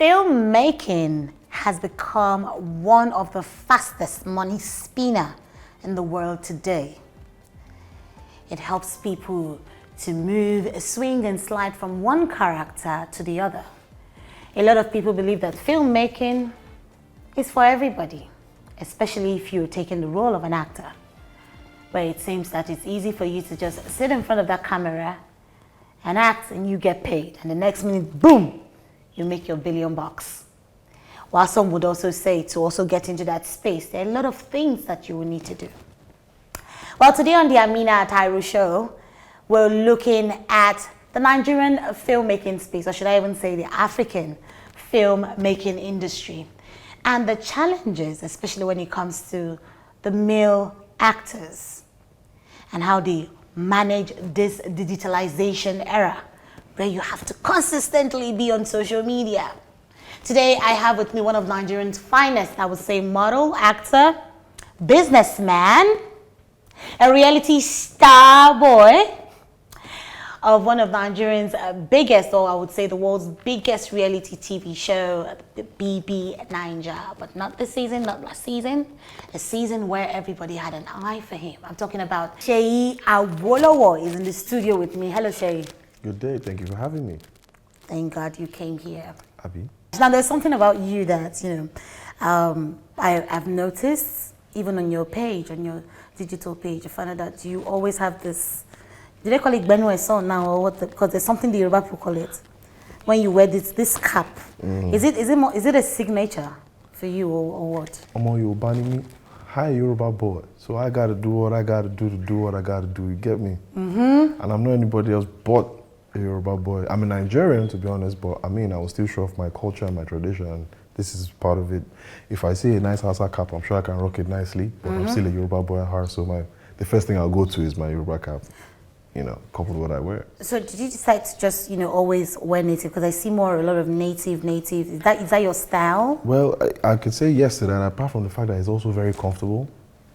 Filmmaking has become one of the fastest money spinner in the world today. It helps people to move, swing and slide from one character to the other. A lot of people believe that filmmaking is for everybody, especially if you're taking the role of an actor, where it seems that it's easy for you to just sit in front of that camera and act and you get paid. And the next minute, boom, you make your $1 billion. While some would also say to also get into that space, there are a lot of things that you will need to do. Well, today on the Amina Atairu show, we're looking at the Nigerian filmmaking space, or should I even say the African filmmaking industry, and the challenges, especially when it comes to the male actors, and how they manage this digitalization era where you have to consistently be on social media. Today, I have with me one of Nigerians' finest, I would say, model, actor, businessman, a reality star boy of one of Nigerians' biggest, or I would say the world's biggest reality TV show, Big Brother Naija. But not this season, not last season, a season where everybody had an eye for him. I'm talking about Seyi Awolowo is in the studio with me. Hello, Seyi. Good day, thank you for having me. Thank God you came here. Abby? Now, there's something about you that, I've noticed, even on your page, on your digital page, I found out that you always have this, do they call it Benue song now, or what? Because there's something the Yoruba people call it. When you wear this cap. Is it a signature for you, or what? I'm on Yoruba me. Hi, Yoruba boy. So I gotta do what I gotta do to do what I gotta do. You get me? And I'm not anybody else but a Yoruba boy. I'm a Nigerian, to be honest, but I will still show off my culture and my tradition, and this is part of it. If I see a nice Hausa cap, I'm sure I can rock it nicely, but I'm still a Yoruba boy at heart, so the first thing I'll go to is my Yoruba cap, coupled with what I wear. So did you decide to just, always wear native? Because I see a lot of native. Is that your style? Well, I could say yes to that, apart from the fact that it's also very comfortable.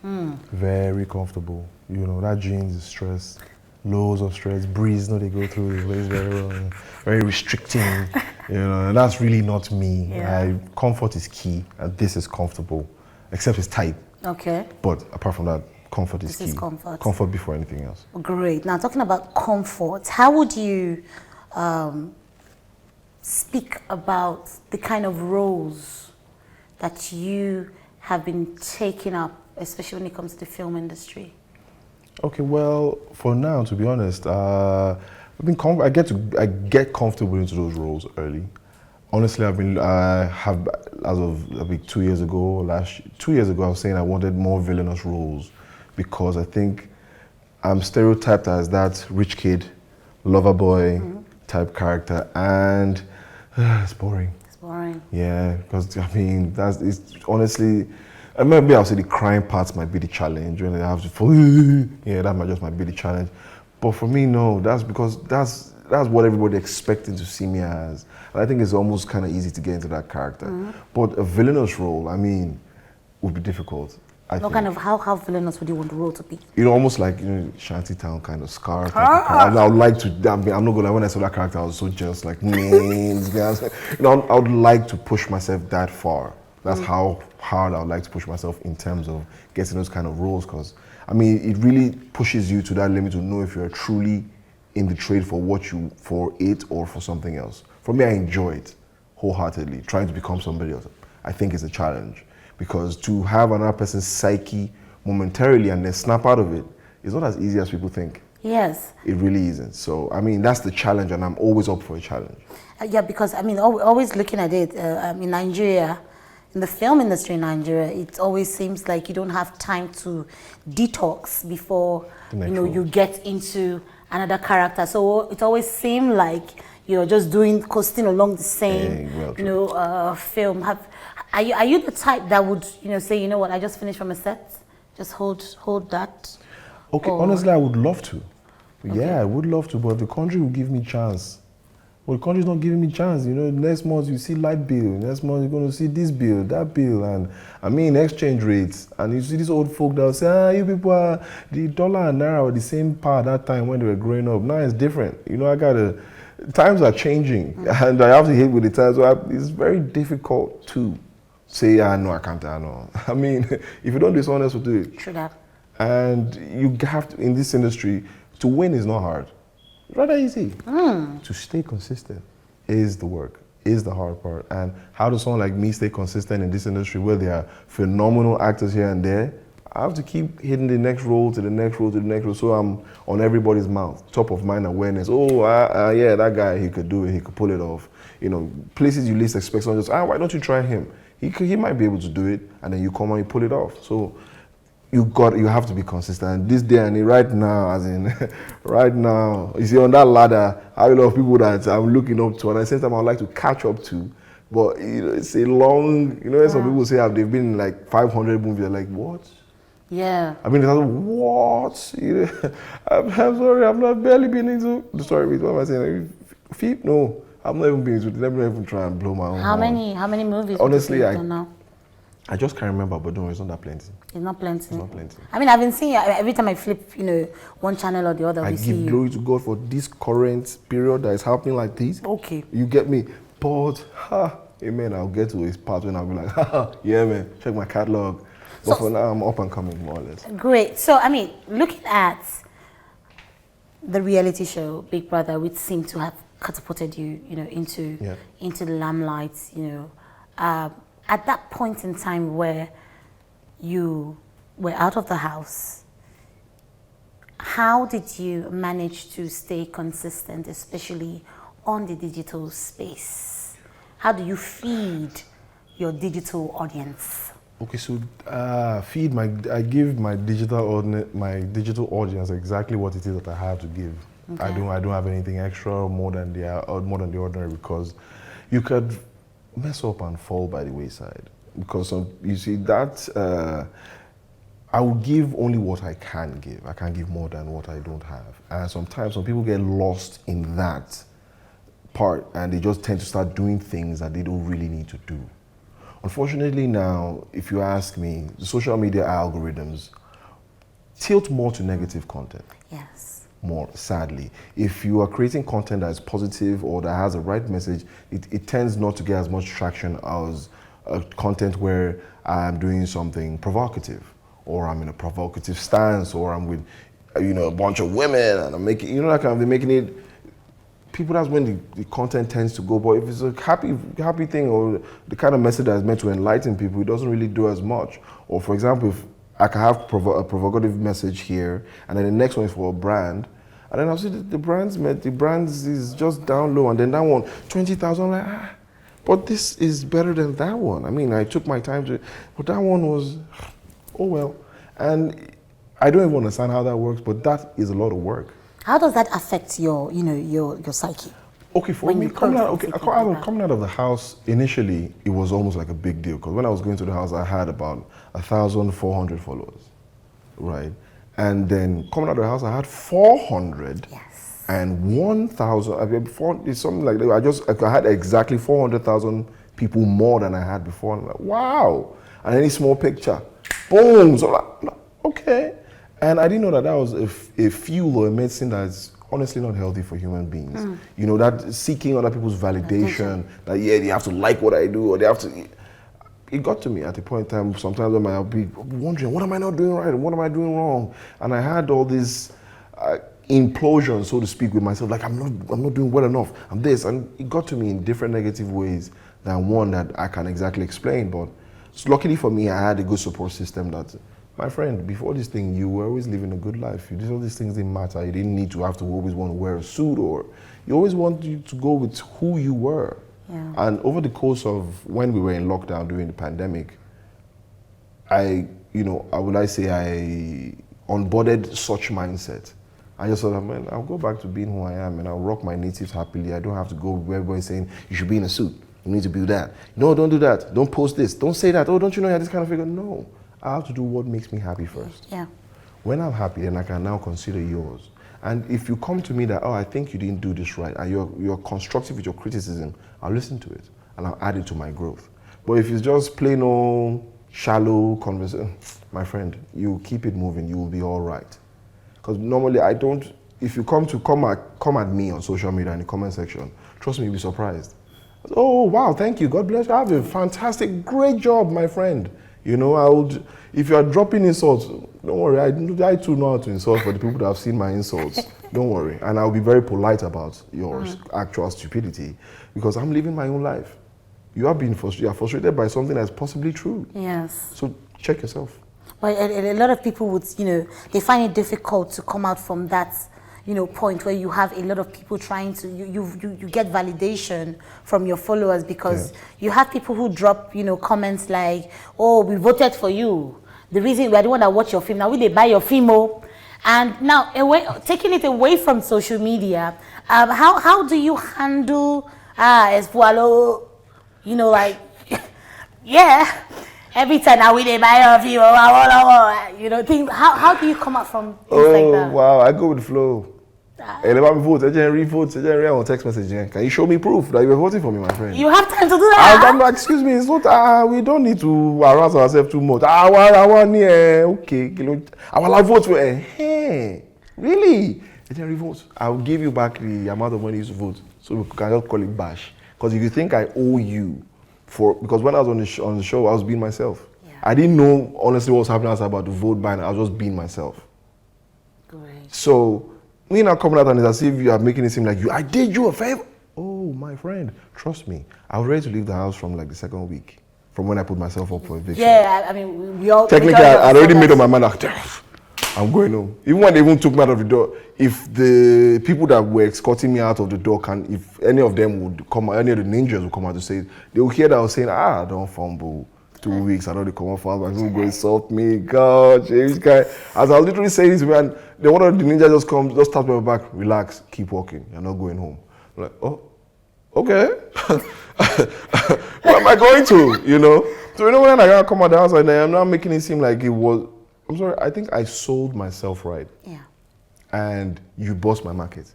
Very comfortable. That jeans is stress. Loads of stress, breeze, they go through the waist very well, very restricting, and that's really not me. Yeah. Comfort is key, and this is comfortable, except it's tight. Okay. But apart from that, comfort is key. This is comfort. Comfort before anything else. Great. Now, talking about comfort, how would you speak about the kind of roles that you have been taking up, especially when it comes to the film industry? Okay, well, for now, to be honest, I get comfortable into those roles early. Honestly, as of 2 years ago, 2 years ago, I was saying I wanted more villainous roles because I think I'm stereotyped as that rich kid, lover boy type character, and it's boring. It's boring. Yeah, because it's honestly. Maybe I'll say the crying parts might be the challenge when I have to fall. Yeah, that might be the challenge. But for me, no, that's because that's what everybody expecting to see me as. And I think it's almost kind of easy to get into that character. But a villainous role, would be difficult. How villainous would you want the role to be? Almost like shantytown kind of scar type of character. I would like to. I'm not gonna. When I saw that character, I was so just like, I would like to push myself that far. That's how hard I would like to push myself in terms of getting those kind of roles, because it really pushes you to that limit to know if you're truly in the trade for it or for something else. For me, I enjoy it wholeheartedly. Trying to become somebody else, I think, is a challenge, because to have another person's psyche momentarily and then snap out of it is not as easy as people think. Yes. It really isn't. So, that's the challenge, and I'm always up for a challenge. Yeah, because always looking at it, in Nigeria, in the film industry in Nigeria, it always seems like you don't have time to detox before you get into another character. So it always seems like you're just coasting along the same film. Are you the type that would say, what, I just finished from a set, just hold that? Okay, honestly, I would love to. Okay. Yeah, I would love to, but the country will give me chance. Well, the country's not giving me chance. Next month you see light bill. Next month you're going to see this bill, that bill, and exchange rates. And you see these old folk that will say, you people the dollar and naira were the same power that time when they were growing up. Now it's different. I got times are changing, and I have to hit with the times. So it's very difficult to say, no, I can't. I know. I mean, if you don't do it, someone else will do it. True that. And you have to, in this industry, to win is not hard. It's rather easy. To stay consistent is the work, is the hard part. And how does someone like me stay consistent in this industry where there are phenomenal actors here and there? I have to keep hitting the next role to the next role to the next role, so I'm on everybody's mouth, top of mind awareness. Oh, yeah, that guy, he could do it, he could pull it off. You know, places you least expect someone just, why don't you try him? He might be able to do it, and then you come and you pull it off. So you have to be consistent. This day and right now, as in right now, you see on that ladder, I have a lot of people that I'm looking up to, and at the same time I would like to catch up to. But you know, it's a long, you know, some people say they've been in like 500 movies. They're like, what? Yeah. I mean, what? You know, I'm sorry, I've not barely been into the story with what am I saying? Like, no, I've not even been into it. Let me even try and blow my own horn. How many movies? Honestly, now? I just can't remember, but don't worry, it's not that plenty. It's not plenty. It's not plenty. I mean, I've been seeing every time I flip, you know, one channel or the other. I give glory to God for this current period that is happening like this. Okay. You get me? But, amen, I'll get to his part when I'll be like, yeah, man, check my catalog. But for now, I'm up and coming, more or less. Great. So, I mean, looking at the reality show, Big Brother, which seemed to have catapulted you, you know, into the limelight, you know, at that point in time where you were out of the house, how did you manage to stay consistent, especially on the digital space? How do you feed your digital audience? Okay, so I give my digital audience exactly what it is that I have to give. Okay. I don't have anything extra more than the ordinary, because you could mess up and fall by the wayside. Because you see that I will give only what I can give. I can't give more than what I don't have. And sometimes some people get lost in that part and they just tend to start doing things that they don't really need to do. Unfortunately now, if you ask me, the social media algorithms tilt more to negative content. Yes. More, sadly. If you are creating content that is positive or that has the right message, it tends not to get as much traction as content where I'm doing something provocative, or I'm in a provocative stance, or I'm with, you know, a bunch of women and I'm making, you know, that kind of, they're making it, people, that's when the content tends to go. But if it's a happy thing, or the kind of message that is meant to enlighten people, it doesn't really do as much. Or for example, if I can have a provocative message here, and then the next one is for a brand, and then I'll see the brands is just down low, and then that one, 20,000, I'm like, but this is better than that one. I mean, I took my time to, but that one was, oh well. And I don't even understand how that works, but that is a lot of work. How does that affect your, you know, your psyche? Okay, for me, coming out of the house, initially, it was almost like a big deal. Because when I was going to the house, I had about 1,400 followers, right? And then coming out of the house, I had 400. Yes. And 1,000, I mean, it's something like that. I had exactly 400,000 people more than I had before. I'm like, wow. And any small picture, boom. So I'm like, okay. And I didn't know that was a fuel or a medicine that's honestly not healthy for human beings. You know, that seeking other people's validation, that yeah, they have to like what I do, or they have to. It got to me at a point in time. Sometimes I'll be wondering, what am I not doing right? What am I doing wrong? And I had all this implosion, so to speak, with myself. Like I'm not doing well enough. I'm this, and it got to me in different negative ways than one that I can exactly explain. But luckily for me, I had a good support system that. My friend, before this thing, you were always living a good life. All these things didn't matter. You didn't need to have to always want to wear a suit, or you always wanted to go with who you were. Yeah. And over the course of when we were in lockdown during the pandemic, I onboarded such mindset. I just thought, man, I'll go back to being who I am and I'll rock my natives happily. I don't have to go where everybody's saying, you should be in a suit. You need to do that. No, don't do that. Don't post this. Don't say that. Oh, don't you know you're this kind of figure? No. I have to do what makes me happy first. Yeah. When I'm happy, then I can now consider yours. And if you come to me that, oh, I think you didn't do this right, and you're constructive with your criticism, I'll listen to it and I'll add it to my growth. But if it's just plain old shallow conversation, my friend, you keep it moving, you will be all right. Because normally I don't if you come at me on social media in the comment section, trust me, you'll be surprised. Oh wow, thank you, God bless you. I have a fantastic, great job, my friend. You know, if you are dropping insults, don't worry. I too know how to insult for the people that have seen my insults. Don't worry, and I'll be very polite about your actual stupidity because I'm living my own life. You are frustrated by something that's possibly true. Yes. So check yourself. But a lot of people would, they find it difficult to come out from that, point where you have a lot of people trying to, you get validation from your followers because you have people who drop, comments like, oh, we voted for you. The reason we are the one that watch your film, now we they buy your film, oh. And now, taking it away from social media, how do you handle, Espualo, like, yeah. Every time now we they buy off you, things. How do you come out from things like that? Oh wow, I go with the flow. Let me vote. I on text message. Can you show me proof that you were voting for me, my friend? You have time to do that. I'm like, excuse me, it's not. We don't need to harass ourselves too much. Okay. I will vote for. Hey, really? Vote. I'll give you back the amount of money you used to vote, so we can just call it bash. Because if you think I owe you. Because when I was on the show, I was being myself. Yeah. I didn't know honestly what was happening outside about the vote ban. I was just being myself. Great. So me now coming out and it's as if you are making it seem like I did you a favor. Oh my friend, trust me. I was ready to leave the house from like the second week, from when I put myself up for eviction. Yeah, I mean we all technically I'd already made up my mind like I'm going home. Even when they even took me out of the door, if the people that were escorting me out of the door if any of them would come, any of the ninjas would come out to say, they will hear that I was saying, don't fumble. 2 weeks, I know they come out for us, who go insult me, God, this guy. As I was literally saying this, man, then one of the ninjas just tapped my back, relax, keep walking, you're not going home. I'm like, oh, okay. Where am I going to, So when I come out of the house, and I'm not making it seem like it was, I'm sorry, I think I sold myself right. Yeah. And you bossed my market.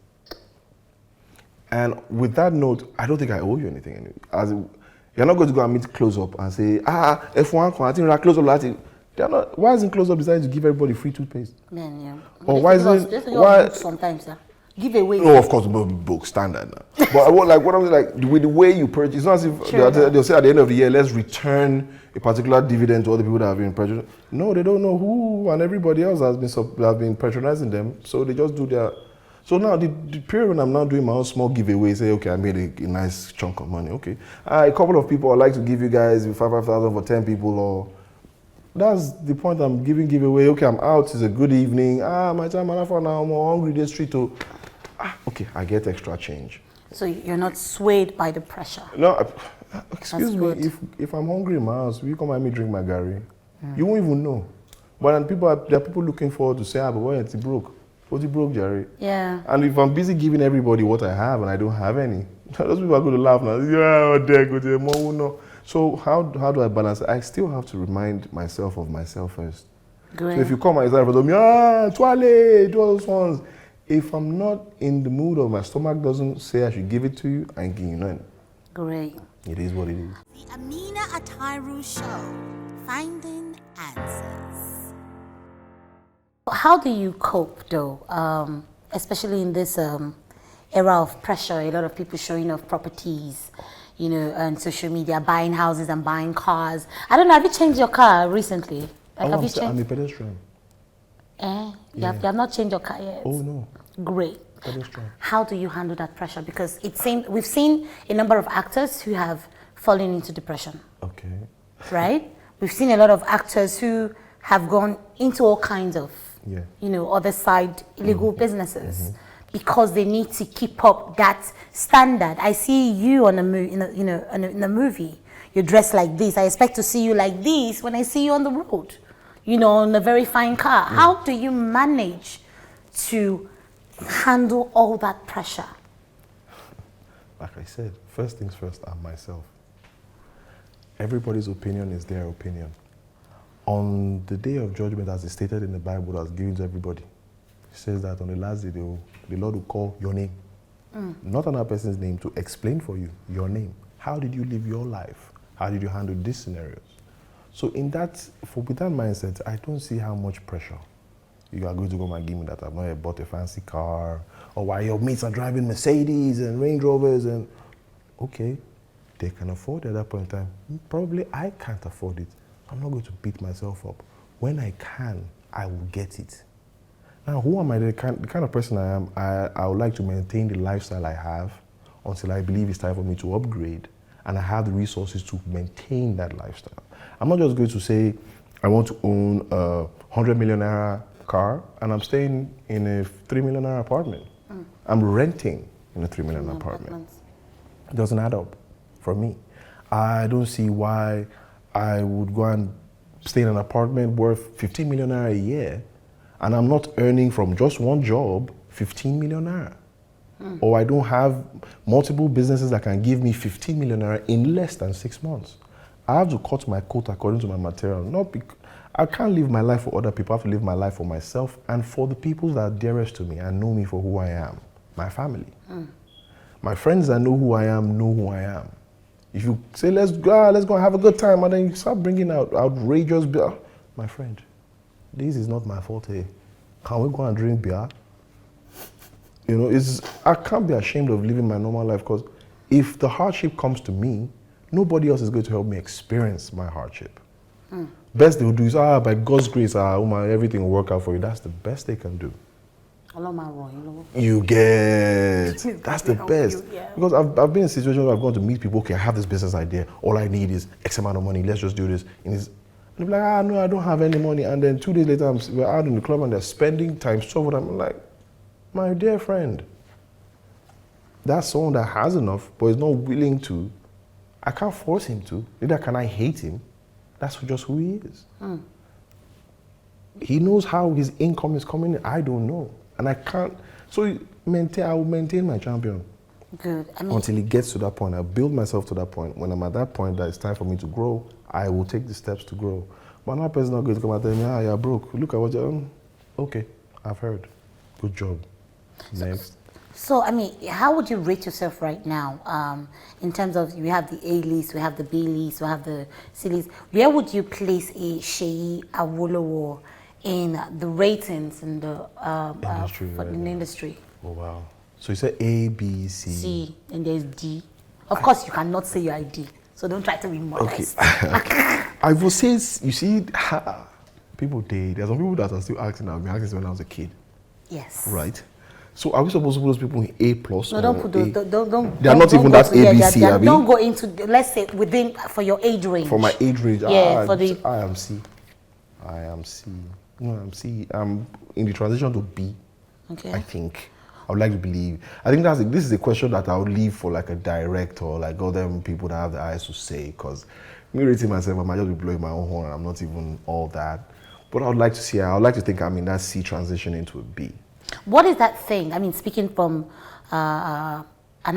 And with that note, I don't think I owe you anything. Anyway. You're not going to go and meet Close Up and say, F1, I think Close Up, they're not. Why isn't Close Up decided to give everybody free toothpaste? Yeah. Or why isn't why? Sometimes, give away. No, of course, book standard now. But what I'm like, with the way you purchase, it's not as if they'll say at the end of the year, let's return a particular dividend to all the people that have been patronizing. No, they don't know who and everybody else has been patronizing them, so they just do their. So now the period when I'm now doing my own small giveaway, say, okay, I made a nice chunk of money. Okay, a couple of people I'd like to give you guys 5,000 for 10 people, or that's the point. I'm giving giveaway. Okay, I'm out. It's a good evening. My time now. I'm hungry. The street to. Okay, I get extra change. So you're not swayed by the pressure. No, excuse me. If I'm hungry in my house, will you come and me drink my gari? You won't even know. But there are people looking forward to say, but why it's broke? What's broke, Jerry? Yeah. And if I'm busy giving everybody what I have and I don't have any, those people are going to laugh now. Yeah, so how do I balance it? I still have to remind myself of myself first. Great. So if you come and start for me, toilet, do all those ones. If I'm not in the mood or my stomach doesn't say I should give it to you, I ain't giving you none. Great. It is what it is. The Amina Atairu Show, finding answers. How do you cope, though, especially in this era of pressure? A lot of people showing off properties, on social media, buying houses and buying cars. I don't know. Have you changed your car recently? I'm a pedestrian. You have not changed your car yet? Oh, no. Great. Pedestrian. How do you handle that pressure? Because we've seen a number of actors who have fallen into depression. Okay. Right? We've seen a lot of actors who have gone into all kinds of, other side illegal businesses because they need to keep up that standard. I see you on in a movie. You're dressed like this. I expect to see you like this when I see you on the road, in a very fine car. How do you manage to handle all that pressure? Like I said, first things first, I'm myself. Everybody's opinion is their opinion. On the day of judgment, as it's stated in the Bible, that's given to everybody, it says that on the last day, the Lord will call your name. Not another person's name, to explain for you your name. How did you live your life? How did you handle these scenarios? So with that mindset, I don't see how much pressure You are going to come and give me that I've not bought a fancy car, or why your mates are driving Mercedes and Range Rovers, and okay, they can afford it at that point in time. Probably I can't afford it. I'm not going to beat myself up. When I can, I will get it. Now, who am I? The kind of person I am, I would like to maintain the lifestyle I have until I believe it's time for me to upgrade, and I have the resources to maintain that lifestyle. I'm not just going to say I want to own a 100 million naira car and I'm staying in a 3 million naira apartment. I'm renting in a 3 million apartment. It doesn't add up for me. I don't see why I would go and stay in an apartment worth 15 million naira a year and I'm not earning from just one job 15 million naira. Or I don't have multiple businesses that can give me 15 million naira in less than 6 months. I have to cut my coat according to my material. I can't live my life for other people. I have to live my life for myself and for the people that are dearest to me and know me for who I am, my family. My friends that know who I am. If you say, let's go and have a good time, and then you start bringing out outrageous beer, my friend, this is not my forte. Can we go and drink beer? You know, I can't be ashamed of living my normal life, because if the hardship comes to me, nobody else is going to help me experience my hardship. Best they will do is, by God's grace, everything will work out for you. That's the best they can do. You get, that's the best. Yeah. Because I've been in situations where I've gone to meet people, okay, I have this business idea, all I need is X amount of money, let's just do this. And they're like, no, I don't have any money. And then 2 days later, we're out in the club and they're spending times 12. I'm like, my dear friend, that's someone that has enough, but is not willing to. I can't force him to. Neither can I hate him. That's just who he is. He knows how his income is coming in. I don't know. And I can't. So I will maintain my champion. Good. Until it gets to that point. I'll build myself to that point. When I'm at that point that it's time for me to grow, I will take the steps to grow. But another person is not going to come and tell me, you're broke. Look at what you're okay, I've heard. Good job. Next. So, how would you rate yourself right now in terms of, we have the A list, we have the B list, we have the C list. Where would you place a Seyi Awolowo in the ratings in the industry? Oh, wow. So you said A, B, C, and there's D. Of course, you cannot say your ID, so don't try to be modest. Okay. I will say, you see, people there's some people that are still asking, I've been asking since when I was a kid. Yes. Right? So are we supposed to put those people in A plus? No, don't put those. Don't. They are not even that ABC. Don't go into, let's say, within, for your age range. For my age range, yeah, for the. I am C. No, I'm C. I'm in the transition to B. Okay. I think. I would like to believe. I think this is a question that I would leave for like a director, like all them people that have the eyes to say. Because me rating myself, I might just be blowing my own horn. I'm not even all that. But I would like to see. I would like to think I'm in that C transition into a B. What is that thing? Speaking from an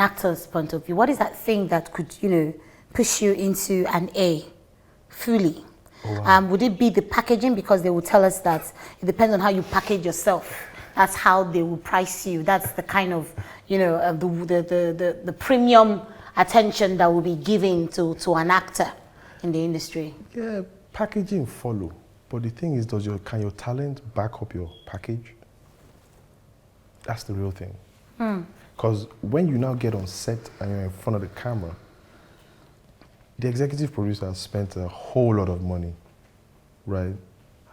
actor's point of view, what is that thing that could, push you into an A fully? Oh, wow. Would it be the packaging? Because they will tell us that it depends on how you package yourself. That's how they will price you. That's the kind of, the premium attention that will be given to an actor in the industry. Yeah, packaging follow. But the thing is, can your talent back up your package? That's the real thing. Because when you now get on set and you're in front of the camera, the executive producer has spent a whole lot of money, right?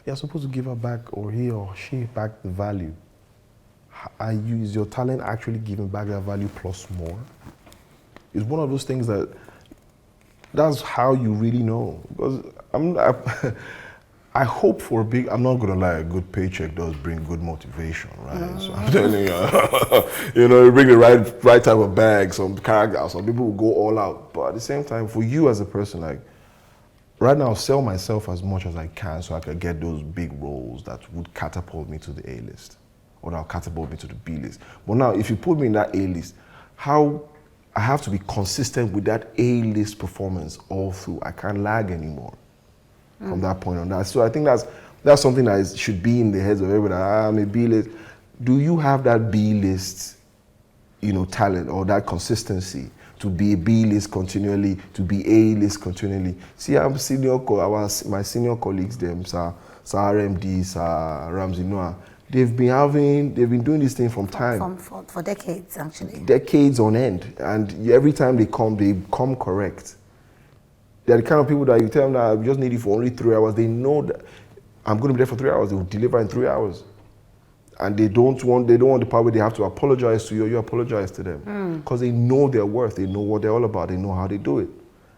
You're supposed to give her back, or he or she back the value. Is your talent actually giving back that value plus more? It's one of those things that's how you really know. Because I hope for I'm not gonna lie, a good paycheck does bring good motivation, right? So I'm telling you, you bring the right type of bag, some character, some people will go all out. But at the same time, for you as a person, like, right now, I'll sell myself as much as I can so I can get those big roles that would catapult me to the A list, or that'll catapult me to the B list. But now, if you put me in that A list, I have to be consistent with that A list performance all through. I can't lag anymore. From that point on that. So I think that's something that should be in the heads of everybody. I'm a B list. Do you have that B list, talent or that consistency to be a B list continually, to be A list continually? See, I'm my senior colleagues, them, Sir RMD, Sir Ramsey Noah, they've been doing this thing from time. For decades, actually. Decades on end. And every time they come correct. They're the kind of people that you tell them that I just need you for only 3 hours. They know that I'm going to be there for 3 hours. They will deliver in 3 hours. And they don't want the part where they have to apologize to you or you apologize to them. Because they know their worth. They know what they're all about. They know how they do it.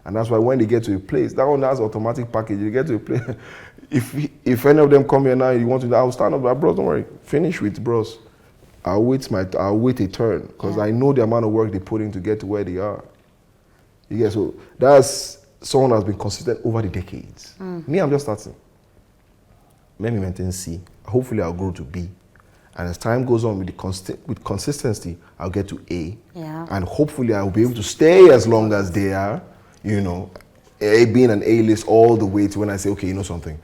And that's why when they get to a place, that one has automatic package. You get to a place. If any of them come here now, you want to, I'll stand up. Like, bros, don't worry. Finish with bros. I'll wait a turn. Because I know the amount of work they put in to get to where they are. You get, so that's someone that's been consistent over the decades. Me, I'm just starting. Let me maintain C. Hopefully, I'll grow to B. And as time goes on with consistency, I'll get to A. Yeah. And hopefully, I'll be able to stay as long as they are, you know, being an A-list all the way to when I say, okay, you know something,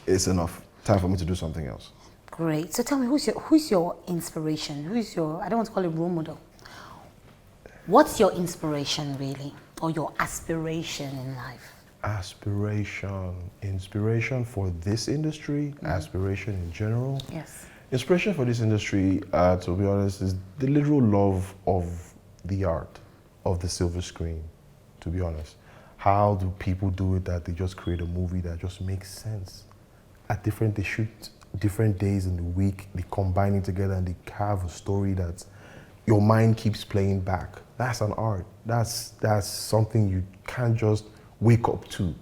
it's enough. Time for me to do something else. Great. So tell me, who's your inspiration? Who's your, I don't want to call it role model. What's your inspiration, really? Or your aspiration in life? Inspiration for this industry, aspiration in general. Yes. Inspiration for this industry, to be honest, is the literal love of the art, of the silver screen, to be honest. How do people do it that they just create a movie that just makes sense? They shoot different days in the week, they combine it together and they have a story that your mind keeps playing back. That's an art. That's something you can't just wake up to.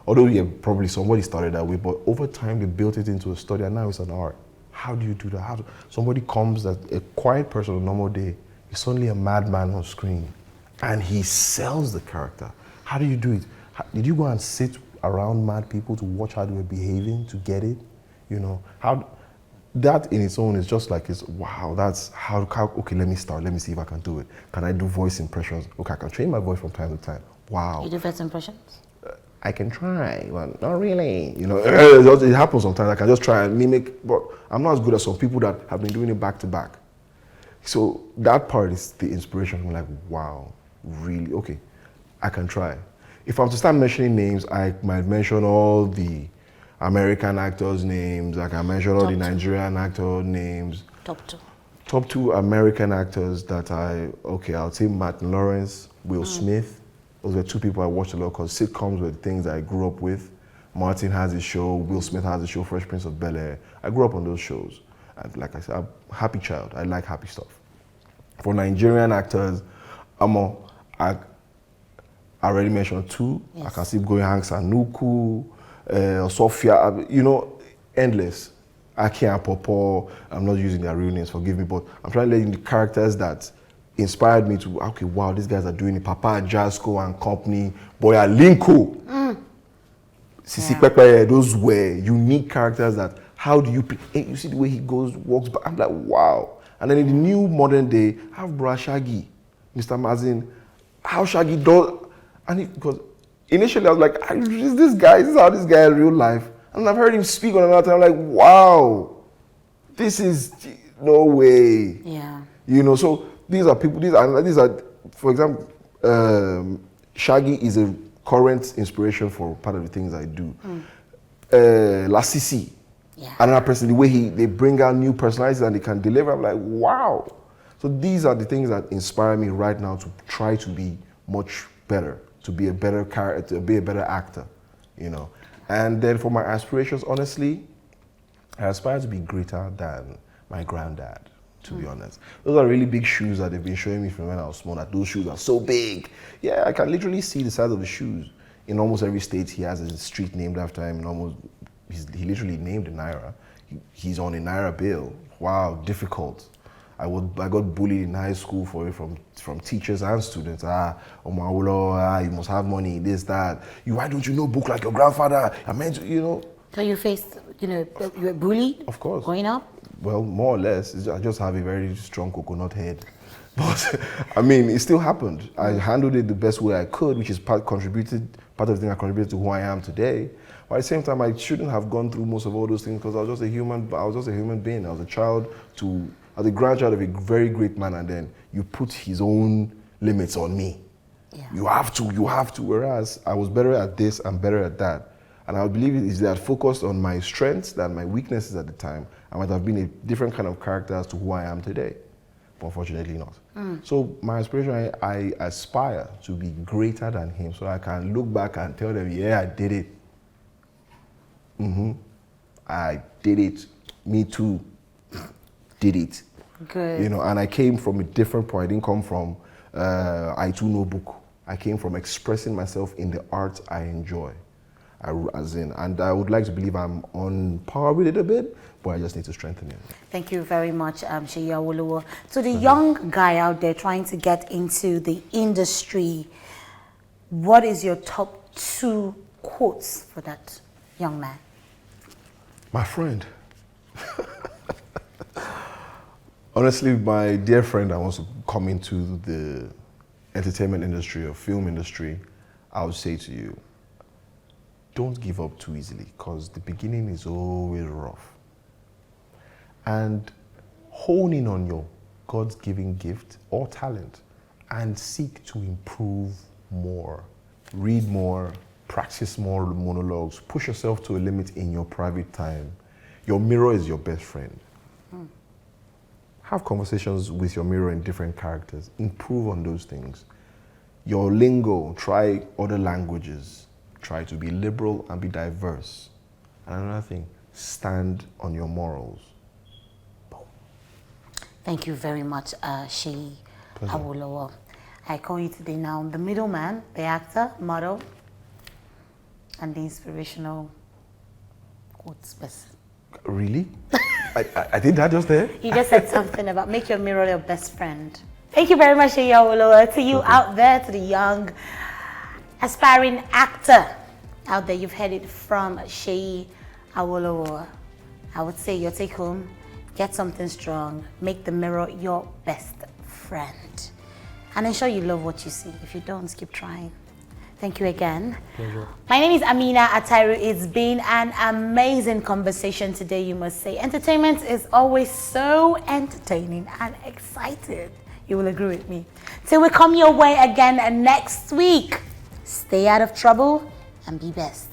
Although, yeah, probably somebody started that way, but over time they built it into a story and now it's an art. How do you do that? Somebody comes that a quiet person on a normal day is suddenly a madman on screen and he sells the character. How do you do it? Did you go and sit around mad people to watch how they were behaving to get it? You know, that in its own is just like, wow, that's how, okay, let me start. Let me see if I can do it. Can I do voice impressions? Okay, I can train my voice from time to time. Wow. You do voice impressions? I can try, but not really. You know, it happens sometimes. I can just try and mimic, but I'm not as good as some people that have been doing it back to back. So that part is the inspiration. I'm like, wow, really? Okay, I can try. If I'm to start mentioning names, I might mention all the American actors' names. I can mention all the Nigerian actor names. Top two American actors that I'll say Martin Lawrence, Will Smith. Those were two people I watched a lot because sitcoms were the things that I grew up with. Martin has his show, Will Smith has a show, Fresh Prince of Bel-Air. I grew up on those shows. And like I said, I'm a happy child. I like happy stuff. For Nigerian actors, I already mentioned two. Yes. I can see going Hank Sanuku, Sophia, you know, endless. Aki and Popo, I'm not using their real names, forgive me, but I'm trying to let you the characters that inspired me to, okay, wow, these guys are doing it. Papa Jasco and company, Boya Linko, Sisi Pepe, those were unique characters that, how do you play? Hey, you see the way he walks back, I'm like, wow. And then in the new modern day, I have Bra Shaggy, Mr. Mazin, how Shaggy does, and because initially I was like, is this is how this guy in real life? And I've heard him speak on another time, I'm like, wow, this is, no way. Yeah. You know, so these are people, these are, for example, Shaggy is a current inspiration for part of the things I do. Lasisi, another person, the way they bring out new personalities and they can deliver, I'm like, wow. So these are the things that inspire me right now to try to be much better, to be a better character, to be a better actor, you know. And then for my aspirations, honestly, I aspire to be greater than my granddad, to be honest. Those are really big shoes that they've been showing me from when I was small, that those shoes are so big. Yeah, I can literally see the size of the shoes. In almost every state, he has a street named after him. He literally named a Naira. He's on a Naira bill. Wow, difficult. I got bullied in high school for it from teachers and students. Omawolo, you must have money, this, that. Why don't you know book like your grandfather? I meant to, you know. So you faced, you were bullied? Of course. Growing up? Well, more or less. I just have a very strong coconut head. But, I mean, it still happened. I handled it the best way I could, which is part of the thing I contributed to who I am today. But at the same time, I shouldn't have gone through most of all those things because I was just a human being. I was a grandchild of a very great man, and then you put his own limits on me. Yeah. You have to. Whereas I was better at this and better at that. And I believe it is that focused on my strengths than my weaknesses at the time, I might have been a different kind of character as to who I am today. But unfortunately not. So my aspiration, I aspire to be greater than him so I can look back and tell them, yeah, I did it. I did it. Me too. Did it. Good. You know, and I came from a different point. I didn't come from I too know book. I came from expressing myself in the art I enjoy. And I would like to believe I'm on par with it a bit, but I just need to strengthen it. Thank you very much, Seyi Awolowo. To the young guy out there trying to get into the industry, what is your top 2 quotes for that young man? My friend. Honestly, my dear friend that wants to come into the entertainment industry or film industry, I would say to you, don't give up too easily, because the beginning is always rough. And hone in on your God's given gift or talent and seek to improve more. Read more, practice more monologues, push yourself to a limit in your private time. Your mirror is your best friend. Have conversations with your mirror in different characters. Improve on those things. Your lingo, try other languages. Try to be liberal and be diverse. And another thing, stand on your morals. Thank you very much, Seyi Awolowo. I call you today now the middleman, the actor, model, and the inspirational quotes person. Really? I did that just there? You just said something about make your mirror your best friend. Thank you very much, Seyi Awolowo. To you out there, to the young, aspiring actor out there, you've heard it from Seyi Awolowo. I would say your take home, get something strong, make the mirror your best friend, and ensure you love what you see. If you don't, keep trying. Thank you again. Pleasure. My name is Amina Atairu. It's been an amazing conversation today, you must say. Entertainment is always so entertaining and exciting. You will agree with me. Till we come your way again next week, stay out of trouble and be best.